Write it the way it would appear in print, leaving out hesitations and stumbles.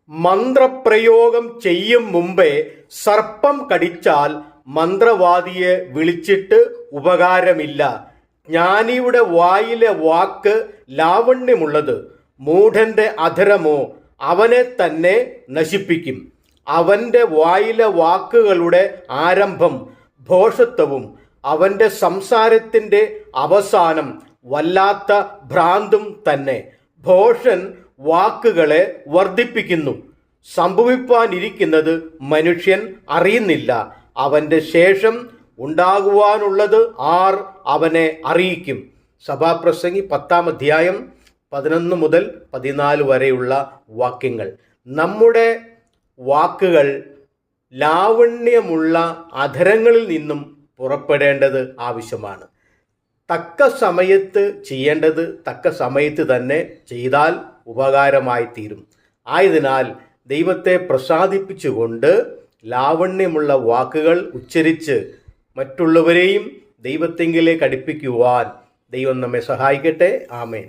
മന്ത്രപ്രയോഗം ചെയ്യും മുമ്പേ സർപ്പം കടിച്ചാൽ മന്ത്രവാദിയെ വിളിച്ചിട്ട് ഉപകാരമില്ല. ജ്ഞാനിയുടെ വായിലെ വാക്ക് ലാവണ്യമുള്ളത്. മൂഢന്റെ അധരമോ അവനെ തന്നെ നശിപ്പിക്കും. അവന്റെ വായിലെ വാക്കുകളുടെ ആരംഭം ഭോഷത്വവും അവന്റെ സംസാരത്തിന്റെ അവസാനം വല്ലാത്ത ഭ്രാന്തും തന്നെ. ഭോഷൻ വാക്കുകളെ വർദ്ധിപ്പിക്കുന്നു. സംഭവിപ്പാനിരിക്കുന്നത് മനുഷ്യൻ അറിയുന്നില്ല. അവന്റെ ശേഷം ഉണ്ടാകുവാനുള്ളത് ആർ അവനെ അറിയിക്കും. സഭാപ്രസംഗി 10-ാം അധ്യായം 11 മുതൽ 14 വരെയുള്ള വാക്യങ്ങൾ. നമ്മുടെ വാക്കുകൾ ലാവണ്യമുള്ള അധരങ്ങളിൽ നിന്നും പുറപ്പെടേണ്ടത് ആവശ്യമാണ്. തക്ക സമയത്ത് ചെയ്യേണ്ടത് തക്ക സമയത്ത് തന്നെ ചെയ്താൽ ഉപകാരമായി തീരും. ആയതിനാൽ ദൈവത്തെ പ്രസാദിപ്പിച്ചുകൊണ്ട് ലാവണ്യമുള്ള വാക്കുകൾ ഉച്ചരിച്ച് മറ്റുള്ളവരെയും ദൈവത്തെങ്കിലേക്ക് അടുപ്പിക്കുവാൻ ദൈവം നമ്മെ സഹായിക്കട്ടെ. ആമേൻ.